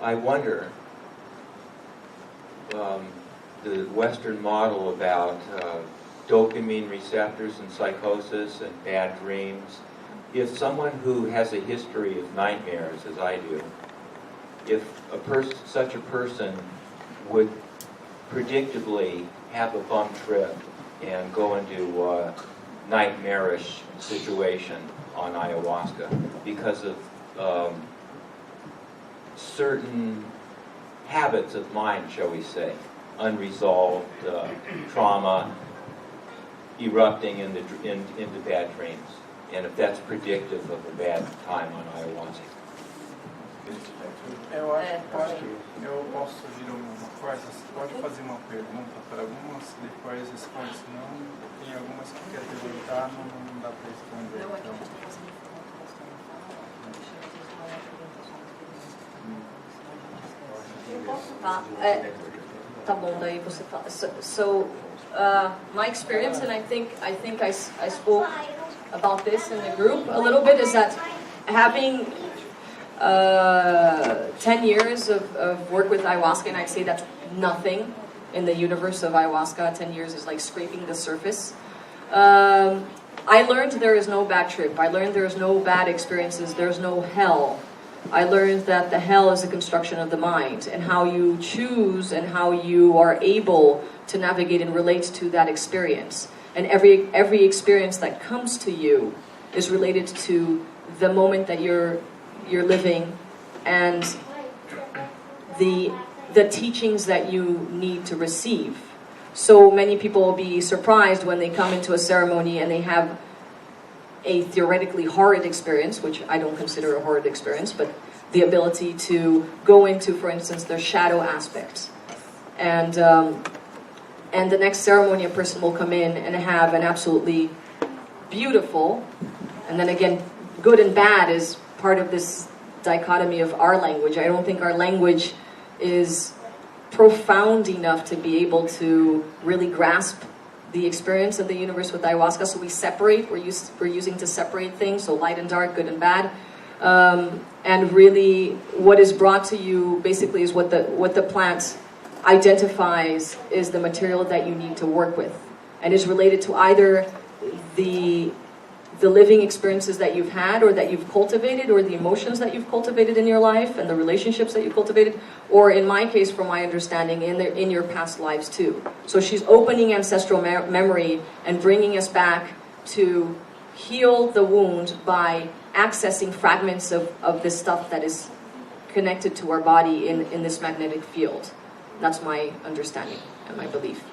I wonder, the Western model about dopamine receptors and psychosis and bad dreams, if someone who has a history of nightmares, as I do, if such a person would predictably have a bum trip and go into a nightmarish situation on ayahuasca because of certain habits of mind, shall we say, unresolved trauma erupting into bad dreams, and if that's predictive of a bad time on ayahuasca. Eu acho que eu posso sugerir uma coisa. Você pode fazer uma pergunta para algumas, depois responde, senão tem algumas que quer perguntar, não dá para responder. Então. Tá bom, daí você fala. So my experience, and I think I spoke about this in the group a little bit, is that having 10 years of work with ayahuasca, and I'd say that's nothing in the universe of ayahuasca. 10 years is like scraping the surface. I learned there is no bad trip. I learned there is no bad experiences. There's no hell. I learned that the hell is a construction of the mind, and how you choose and how you are able to navigate and relate to that experience. And every experience that comes to you is related to the moment that you're living and the teachings that you need to receive. So many people will be surprised when they come into a ceremony and they have a theoretically horrid experience, which I don't consider a horrid experience, but the ability to go into, for instance, their shadow aspects. And the next ceremony, a person will come in and have an absolutely beautiful, and then again, good and bad is part of this dichotomy of our language. I don't think our language is profound enough to be able to really grasp the experience of the universe with ayahuasca. So we separate, we're using to separate things, so light and dark, good and bad. And really what is brought to you basically is what the plant identifies is the material that you need to work with, and is related to either the living experiences that you've had or that you've cultivated, or the emotions that you've cultivated in your life and the relationships that you've cultivated, or in my case, from my understanding, in your past lives too. So she's opening ancestral memory and bringing us back to heal the wound by accessing fragments of this stuff that is connected to our body in this magnetic field. That's my understanding and my belief.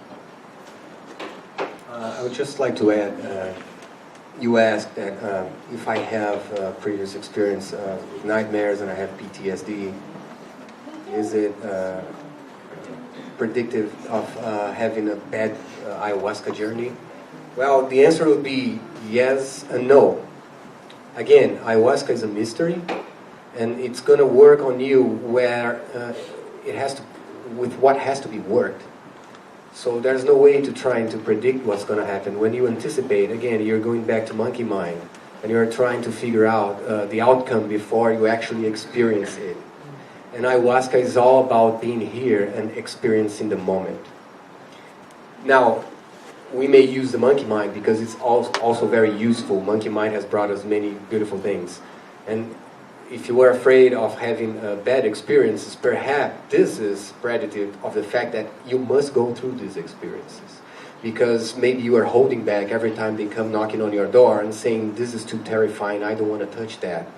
I would just like to add, you asked that if I have previous experience with nightmares and I have PTSD, is it predictive of having a bad ayahuasca journey? Well, the answer would be yes and no. Again, ayahuasca is a mystery, and it's going to work on you where it has to, with what has to be worked. So there's no way to trying to predict what's going to happen. When you anticipate, again, you're going back to monkey mind, and you're trying to figure out the outcome before you actually experience it. And ayahuasca is all about being here and experiencing the moment. Now, we may use the monkey mind because it's also very useful. Monkey mind has brought us many beautiful things. And if you were afraid of having bad experiences, perhaps this is predictive of the fact that you must go through these experiences. Because maybe you are holding back every time they come knocking on your door and saying, this is too terrifying, I don't want to touch that.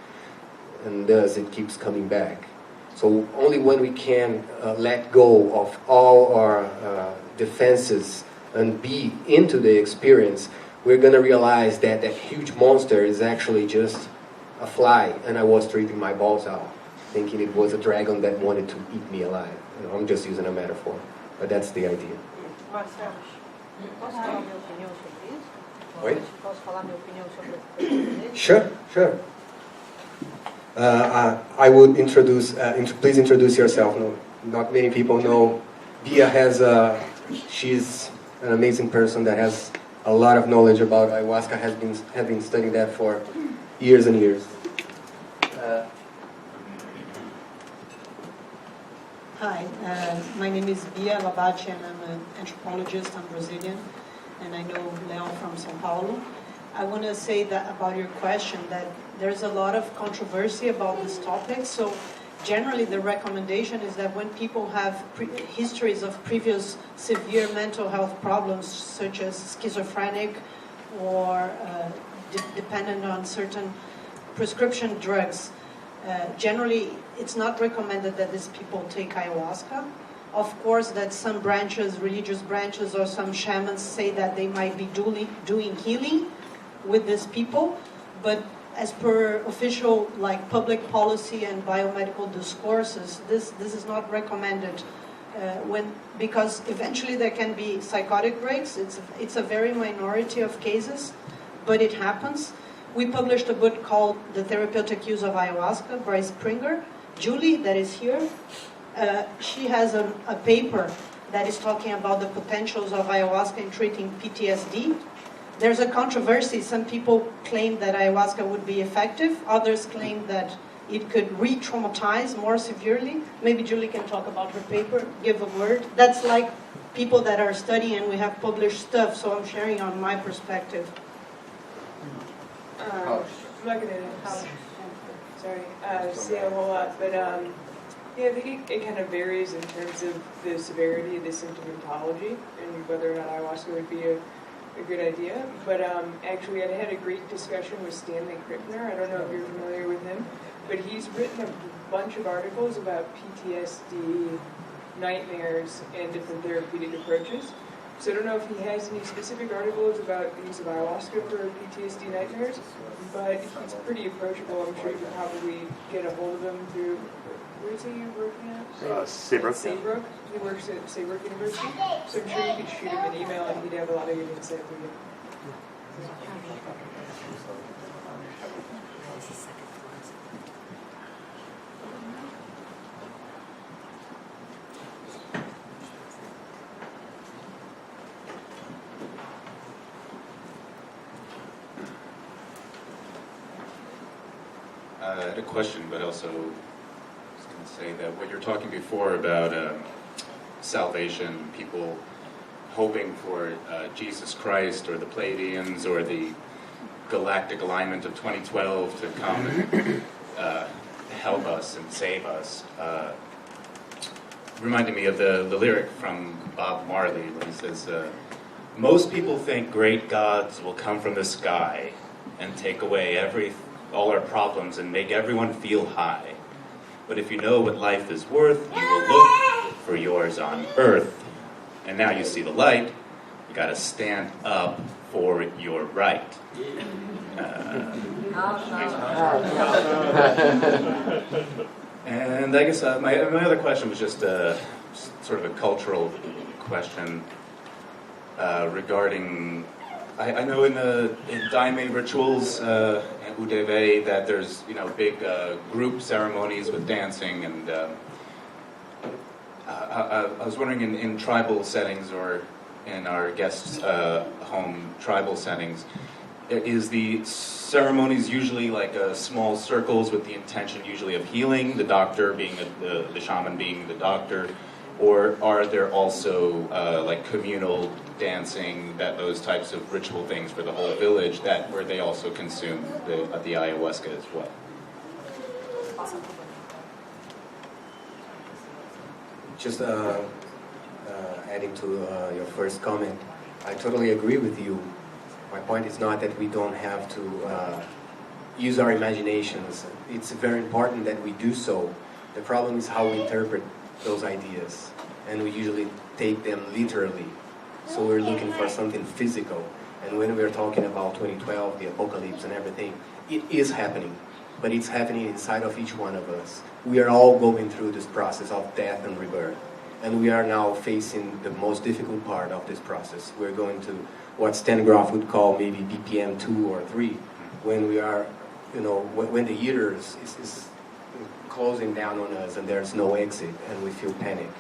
And thus it keeps coming back. So only when we can let go of all our defenses and be into the experience, we're going to realize that that huge monster is actually just a fly, and I was tripping my balls out, thinking it was a dragon that wanted to eat me alive. You know, I'm just using a metaphor, but that's the idea. Marcelo, posso falar minha opinião sobre isso? Oi? Posso falar minha opinião sobre isso? Sure. I would introduce, please introduce yourself. No, not many people know. Bia has, she's an amazing person that has a lot of knowledge about ayahuasca, has been studying that for years and years. Hi, my name is Bia Labate and I'm an anthropologist. I'm Brazilian and I know Leon from São Paulo. I want to say that about your question that there's a lot of controversy about this topic. So generally the recommendation is that when people have histories of previous severe mental health problems such as schizophrenic or dependent on certain prescription drugs, generally it's not recommended that these people take ayahuasca. Of course that some branches, religious branches or some shamans say that they might be doing healing with these people, but as per official like public policy and biomedical discourses, this is not recommended because eventually there can be psychotic breaks. It's a very minority of cases, but it happens. We published a book called The Therapeutic Use of Ayahuasca by Springer. Julie, that is here, she has a paper that is talking about the potentials of ayahuasca in treating PTSD. There's a controversy. Some people claim that ayahuasca would be effective. Others claim that it could re-traumatize more severely. Maybe Julie can talk about her paper, give a word. That's like people that are studying and we have published stuff, so I'm sharing on my perspective. I'm not going to say a whole lot, but yeah, I think it kind of varies in terms of the severity of the symptomatology and whether or not ayahuasca would be a good idea. But actually, I had a great discussion with Stanley Krippner. I don't know if you're familiar with him, but he's written a bunch of articles about PTSD, nightmares, and different therapeutic approaches. So I don't know if he has any specific articles about the use of ayahuasca for PTSD nightmares, but he's pretty approachable. I'm sure you could probably get a hold of him through, where is he working at? Saybrook. Saybrook. He works at Saybrook University. So I'm sure you could shoot him an email and he'd have a lot of good insight for you. I had a question, but also I was going to say that what you're talking before about salvation, people hoping for Jesus Christ or the Pleiadians or the galactic alignment of 2012 to come and help us and save us, reminded me of the lyric from Bob Marley when he says, most people think great gods will come from the sky and take away all our problems and make everyone feel high. But if you know what life is worth, you will look for yours on earth. And now you see the light, you gotta stand up for your right. And I guess my other question was just sort of a cultural question regarding, I know in Daime rituals and UDV that there's big group ceremonies with dancing, and I was wondering in tribal settings or in our guests' home tribal settings, is the ceremonies usually like small circles with the intention usually of healing, the doctor being the shaman being the doctor, or are there also like communal dancing, those types of ritual things for the whole village where they also consume the ayahuasca as well? Just adding to your first comment, I totally agree with you. My point is not that we don't have to use our imaginations. It's very important that we do so. The problem is how we interpret those ideas, and we usually take them literally. So we're looking for something physical. And when we're talking about 2012, the apocalypse and everything, it is happening. But it's happening inside of each one of us. We are all going through this process of death and rebirth. And we are now facing the most difficult part of this process. We're going to what Stan Grof would call maybe BPM 2 or 3, when we are, when the uterus is closing down on us and there's no exit and we feel panic.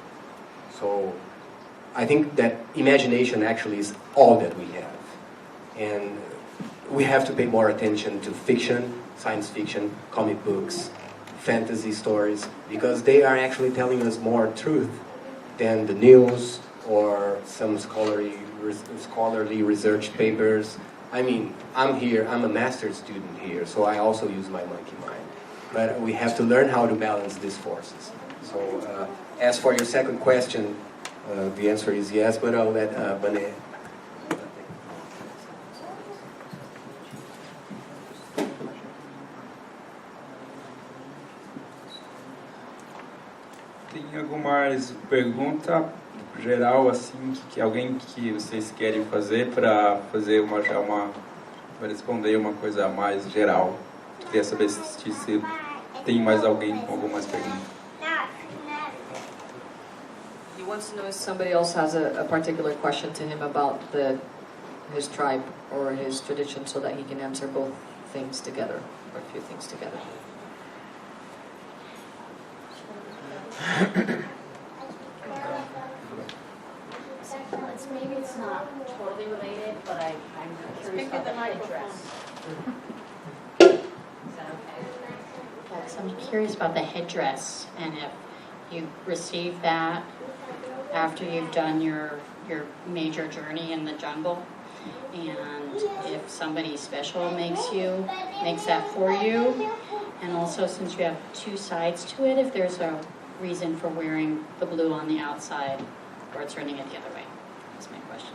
So I think that imagination actually is all that we have. And we have to pay more attention to fiction, science fiction, comic books, fantasy stories, because they are actually telling us more truth than the news or some scholarly research papers. I mean, I'm a master's student here, so I also use my monkey mind. But we have to learn how to balance these forces. So as for your second question, the answer is yes, but I'll let Bané. Tem algumas perguntas geral assim que alguém que vocês querem fazer para fazer para responder uma coisa mais geral. Queria saber se tem mais alguém com algumas perguntas. He wants to know if somebody else has a particular question to him about his tribe or his tradition, so that he can answer both things together, or a few things together. Maybe it's not totally related, but I'm curious about the headdress. Is that okay? Yes, I'm curious about the headdress, and if you receive that after you've done your major journey in the jungle, and if somebody special makes that for you, and also since you have two sides to it, if there's a reason for wearing the blue on the outside or turning it the other way. That's my question.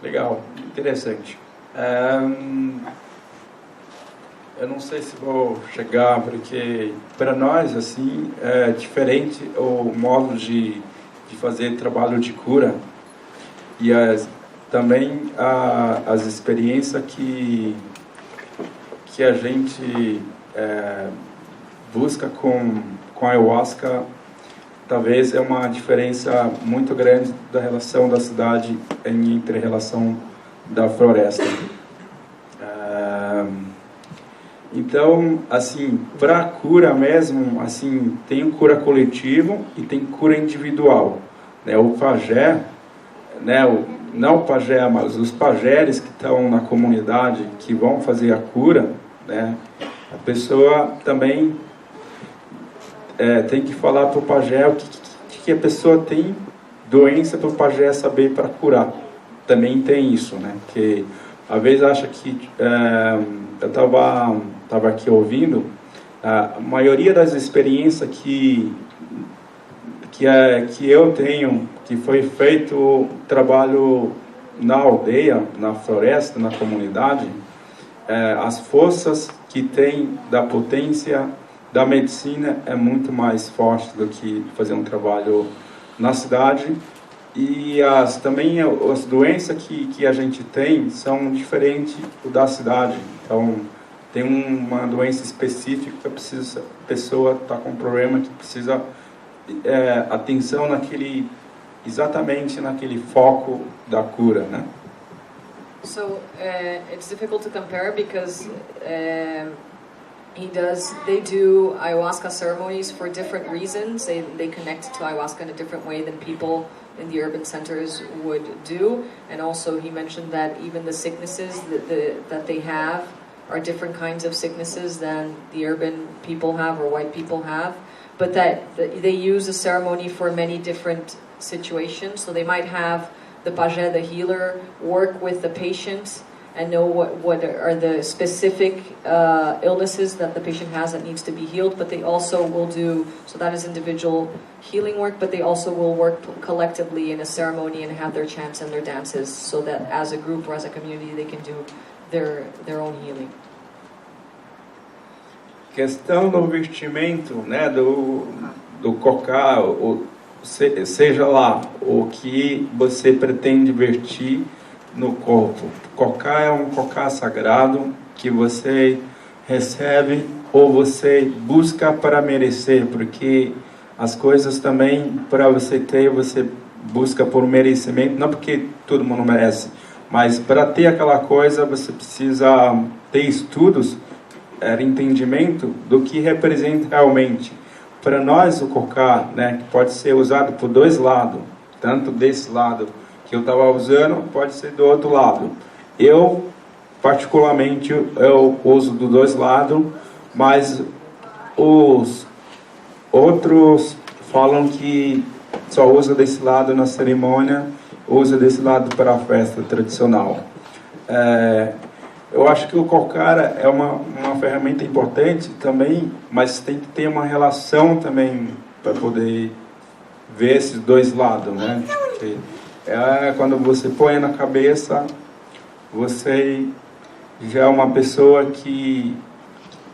Legal, interessante. Eu não sei se vou chegar, porque para nós assim é diferente o modo de fazer trabalho de cura e também as experiências que a gente busca com a Ayahuasca. Talvez é uma diferença muito grande da relação da cidade entre a relação da floresta. Então, assim, para cura mesmo, assim, tem cura coletivo e tem cura individual, né? O pajé, né? Não o pajé, mas os pajés que estão na comunidade, que vão fazer a cura, né? A pessoa também tem que falar para o pajé o que a pessoa tem doença para o pajé saber para curar. Também tem isso, né? Que às vezes acha que eu estava aqui ouvindo, a maioria das experiências que eu tenho, que foi feito trabalho na aldeia, na floresta, na comunidade, as forças que tem da potência da medicina é muito mais forte do que fazer um trabalho na cidade, e também as doenças que a gente tem são diferentes da cidade. Então tem uma doença específica que a pessoa está com um problema que precisa atenção exatamente naquele foco da cura, né? So it's difficult to compare because they do ayahuasca ceremonies for different reasons. They connect to ayahuasca in a different way than people in the urban centers would do. And also he mentioned that even the sicknesses that they have are different kinds of sicknesses than the urban people have or white people have. But that they use a ceremony for many different situations. So they might have the pajé, the healer, work with the patient and know what are the specific illnesses that the patient has that needs to be healed, but they also will do, so that is individual healing work, but they also will work collectively in a ceremony and have their chants and their dances, so that as a group or as a community they can do their own healing. Questão do vestimento, né, do cocá, seja lá o que você pretende vestir no corpo. Cocá é um cocá sagrado que você recebe ou você busca para merecer, porque as coisas também, para você ter, você busca por merecimento, não porque todo mundo merece, mas para ter aquela coisa você precisa ter estudos, entendimento do que representa realmente. Para nós o cocá, né, que pode ser usado por dois lados, tanto desse lado que eu estava usando, pode ser do outro lado. Eu particularmente eu uso dos dois lados, mas os outros falam que só usa desse lado na cerimônia, usa desse lado para a festa tradicional. Eu acho que o cocara é uma ferramenta importante também, mas tem que ter uma relação também para poder ver esses dois lados, né? Porque quando você põe na cabeça, você já é uma pessoa que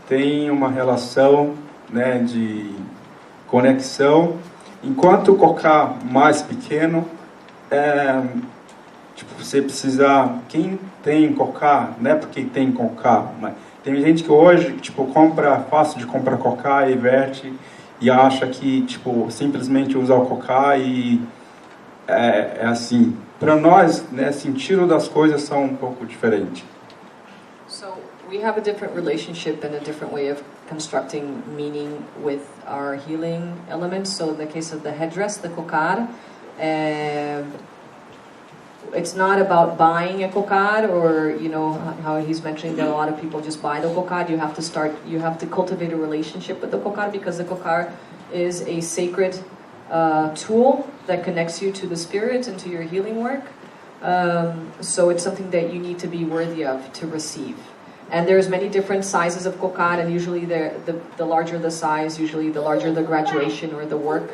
tem uma relação, né, de conexão, enquanto o cocá mais pequeno, você precisa, quem tem cocá, não é porque tem cocá, mas tem gente que hoje, compra, fácil de comprar cocá e verte e acha que, simplesmente usar o cocá e é assim. Para nós, né, sentido das coisas são um pouco diferentes. So we have a different relationship and a different way of constructing meaning with our healing elements. So in the case of the headdress, the cocar, it's not about buying a cocar, or how he's mentioning that a lot of people just buy the cocar. You have to cultivate a relationship with the cocar, because the cocar is a sacred tool that connects you to the spirit and to your healing work. So it's something that you need to be worthy of to receive. And there's many different sizes of cocar, and usually the larger the size, usually the larger the graduation or the work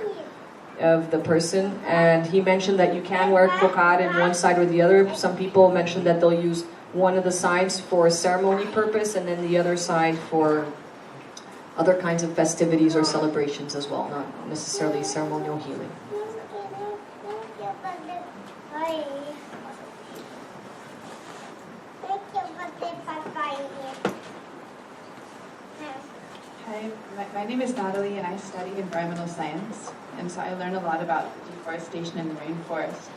of the person. And he mentioned that you can wear cocar in one side or the other. Some people mentioned that they'll use one of the sides for ceremony purpose, and then the other side for other kinds of festivities or celebrations as well, not necessarily ceremonial healing. Hi, my name is Natalie, and I study environmental science, and so I learn a lot about deforestation in the rainforest.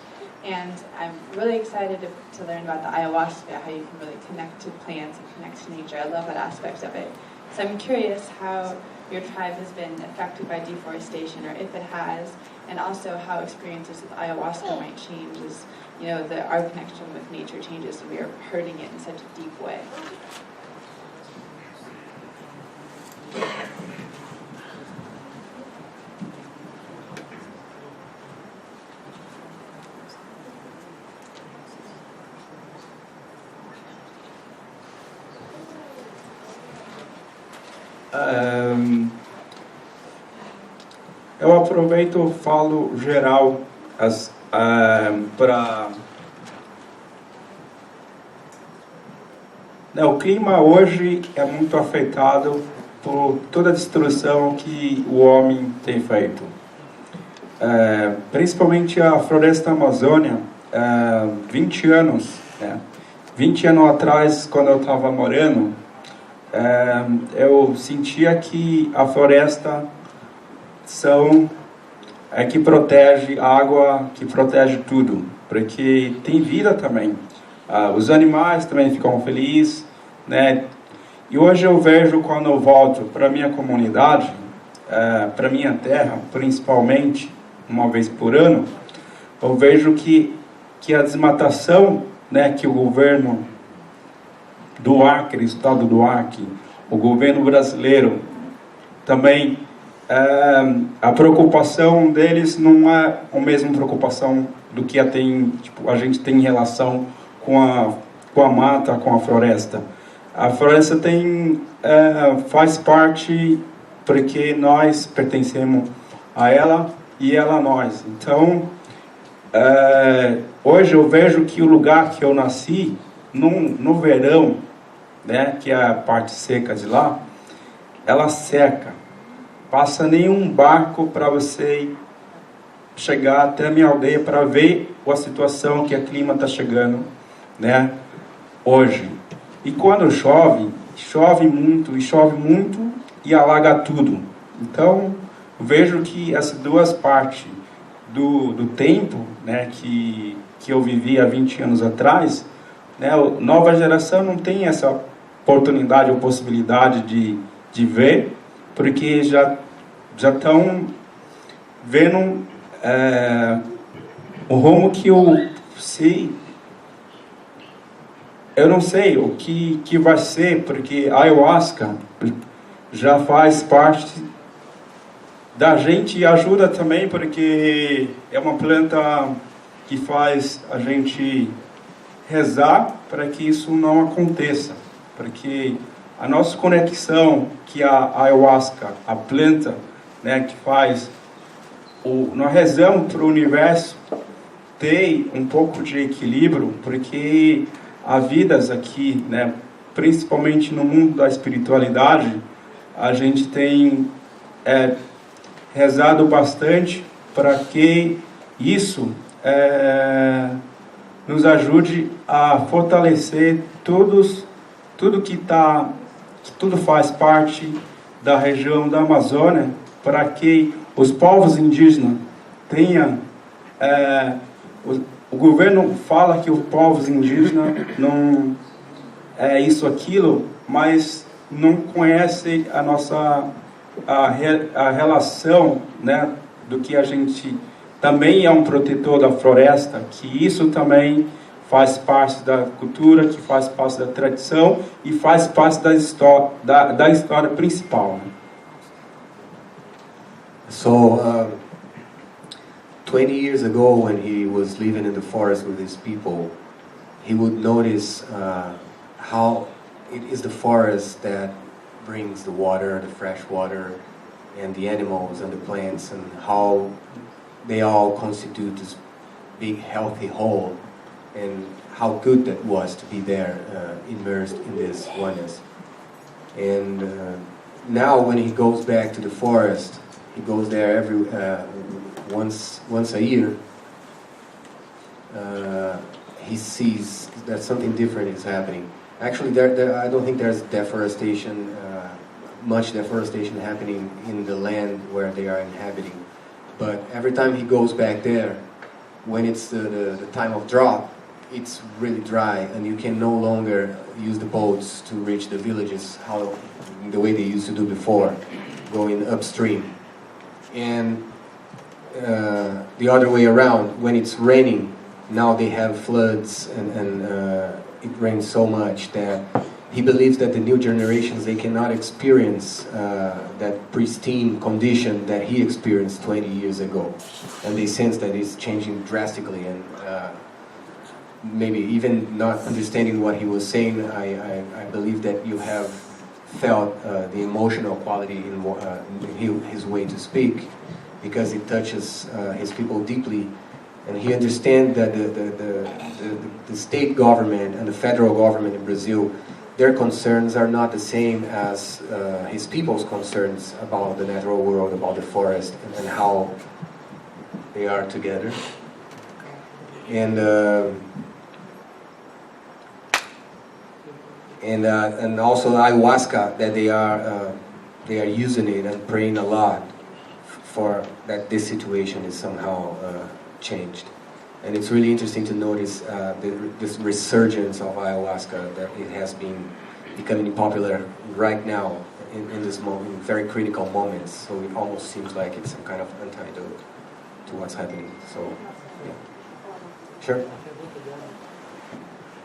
And I'm really excited to learn about the ayahuasca, how you can really connect to plants and connect to nature. I love that aspect of it. So I'm curious how your tribe has been affected by deforestation, or if it has, and also how experiences with ayahuasca might change as, our connection with nature changes and we are hurting it in such a deep way. Eu aproveito e falo geral para... O clima hoje é muito afetado por toda a destruição que o homem tem feito. Principalmente a floresta amazônica, 20 anos. 20 anos atrás, quando eu estava morando, eu sentia que a floresta que protege a água, que protege tudo, porque tem vida também. Os animais também ficam felizes, né? E hoje eu vejo, quando eu volto para a minha comunidade, para a minha terra, principalmente, uma vez por ano, eu vejo que a desmatação, né, que o governo do Acre, estado do Acre, o governo brasileiro, também, a preocupação deles não é a mesma preocupação do que a gente tem em relação com a mata, com a floresta. A floresta faz parte porque nós pertencemos a ela e ela a nós. Então, hoje eu vejo que o lugar que eu nasci, no verão, né, que é a parte seca de lá, ela seca. Passa nenhum barco para você chegar até a minha aldeia para ver a situação que o clima está chegando, né, hoje. E quando chove muito e alaga tudo. Então, vejo que essas duas partes do tempo, né, que eu vivi há 20 anos atrás, né, a nova geração não tem essa oportunidade ou possibilidade de ver, porque já estão vendo o rumo que eu não sei o que vai ser, porque a Ayahuasca já faz parte da gente e ajuda também, porque é uma planta que faz a gente rezar para que isso não aconteça, porque a nossa conexão que a Ayahuasca, a planta, né, que faz, nós rezamos para o universo ter um pouco de equilíbrio, porque há vidas aqui, né, principalmente no mundo da espiritualidade, a gente tem rezado bastante para que isso nos ajude a fortalecer tudo que tudo faz parte da região da Amazônia, para que os povos indígenas tenham o governo fala que os povos indígenas não é isso, aquilo, mas não conhece a relação, né, do que a gente também é um protetor da floresta, que isso também faz parte da cultura, que faz parte da tradição e faz parte da história principal. Né? So, 20 years ago, when he was living in the forest with his people, he would notice how it is the forest that brings the water, the fresh water, and the animals and the plants, and how they all constitute this big healthy whole, and how good that was to be there, immersed in this oneness. And now when he goes back to the forest, he goes there once a year. He sees that something different is happening. Actually, I don't think there's deforestation, much deforestation happening in the land where they are inhabiting. But every time he goes back there, when it's the time of drought, it's really dry, and you can no longer use the boats to reach the villages the way they used to do before, going upstream. And the other way around, when it's raining, now they have floods, and it rains so much that he believes that the new generations, they cannot experience that pristine condition that he experienced 20 years ago. And they sense that it's changing drastically, and maybe even not understanding what he was saying, I believe that you have felt the emotional quality in his way to speak, because it touches his people deeply, and he understands that the state government and the federal government in Brazil, their concerns are not the same as his people's concerns about the natural world, about the forest, and how they are together. And also ayahuasca, that they are using it and praying a lot for that this situation is somehow changed. And it's really interesting to notice this resurgence of ayahuasca, that it has been becoming popular right now in this moment, in very critical moments. So it almost seems like it's some kind of antidote to what's happening. So, yeah. Sure.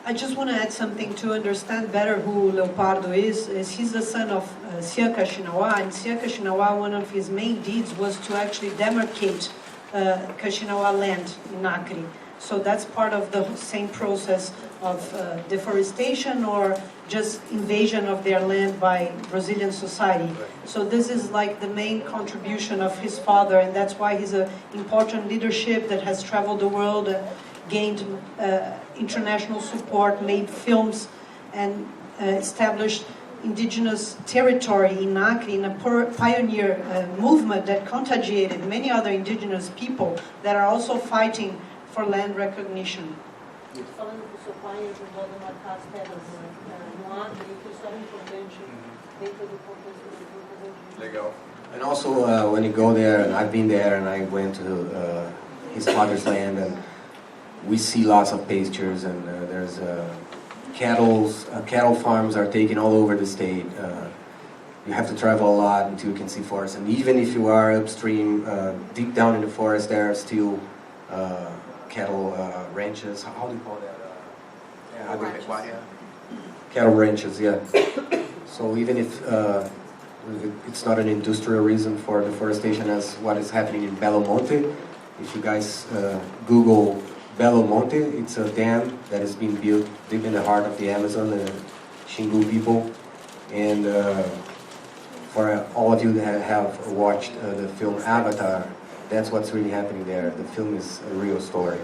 I just want to add something to understand better who Leopardo is he's the son of Siaka Shinawa, and Siaka Shinawa, one of his main deeds was to actually demarcate Kashinawa land in Acre. So that's part of the same process of deforestation or just invasion of their land by Brazilian society. So this is like the main contribution of his father, and that's why he's an important leadership that has traveled the world, gained international support, made films, and established indigenous territory in Acre, in a pioneer movement that contagiated many other indigenous people that are also fighting for land recognition. Falando do seu pai, ajudou a marcar as pedras no Acre, que isso era importante dentro do contexto dos grupos indígenas. Legal. And also when you go there, and I've been there, and I went to his father's land, and we see lots of pastures, and there's cattle farms are taken all over the state. You have to travel a lot until you can see forests, and even if you are upstream, deep down in the forest, there are still cattle ranches. How do you call that? Cattle ranches, yeah. So even if it's not an industrial reason for deforestation as what is happening in Belo Monte, if you guys Google Belo Monte, it's a dam that is being built deep in the heart of the Amazon, the Xingu people. And for all of you that have watched the film Avatar, that's what's really happening there. The film is a real story.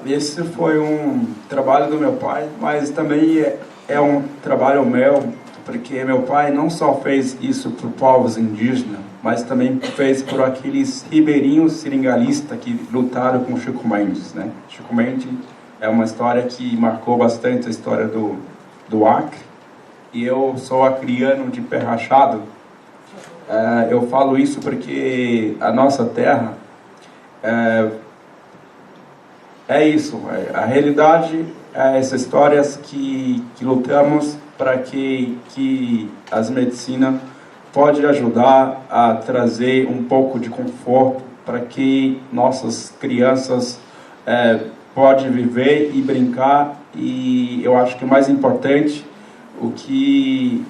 Esse foi trabalho do meu pai, mas também é um trabalho meu, porque meu pai não só fez isso para os povos indígenas, mas também fez por aqueles ribeirinhos seringalista que lutaram com Chico Mendes, né? Chico Mendes é uma história que marcou bastante a história do Acre, e eu sou acriano de pé rachado. Eu falo isso porque a nossa terra é isso, a realidade é essas histórias que lutamos para que as medicinas pode ajudar a trazer um pouco de conforto para que nossas crianças podem viver e brincar. E eu acho que o mais importante, o que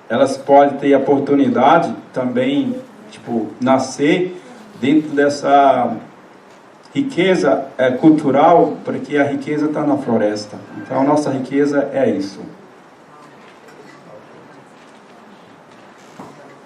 elas podem ter a oportunidade também, tipo, nascer dentro dessa riqueza cultural, porque a riqueza está na floresta. Então a nossa riqueza é isso.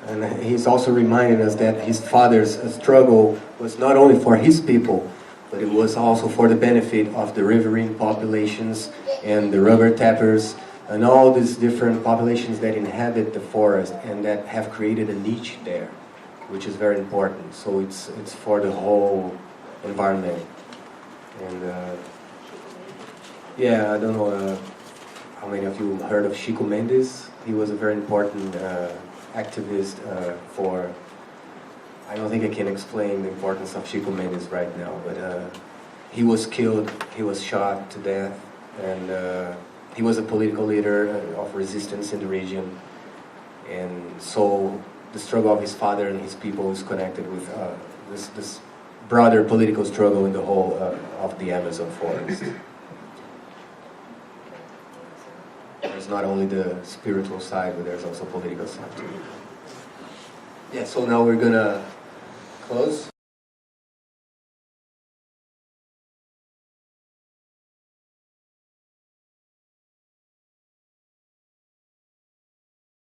And he's also reminding us that his father's struggle was not only for his people, but it was also for the benefit of the riverine populations and the rubber tappers and all these different populations that inhabit the forest and that have created a niche there, which is very important. So it's for the whole environment. And I don't know how many of you heard of Chico Mendes. He was a very important activist for, I don't think I can explain the importance of Chico Mendes right now, but he was killed, he was shot to death, and he was a political leader of resistance in the region. And so the struggle of his father and his people is connected with this broader political struggle in the whole of the Amazon forest. There's not only the spiritual side, but there's also political side too. Yeah, so now we're gonna close.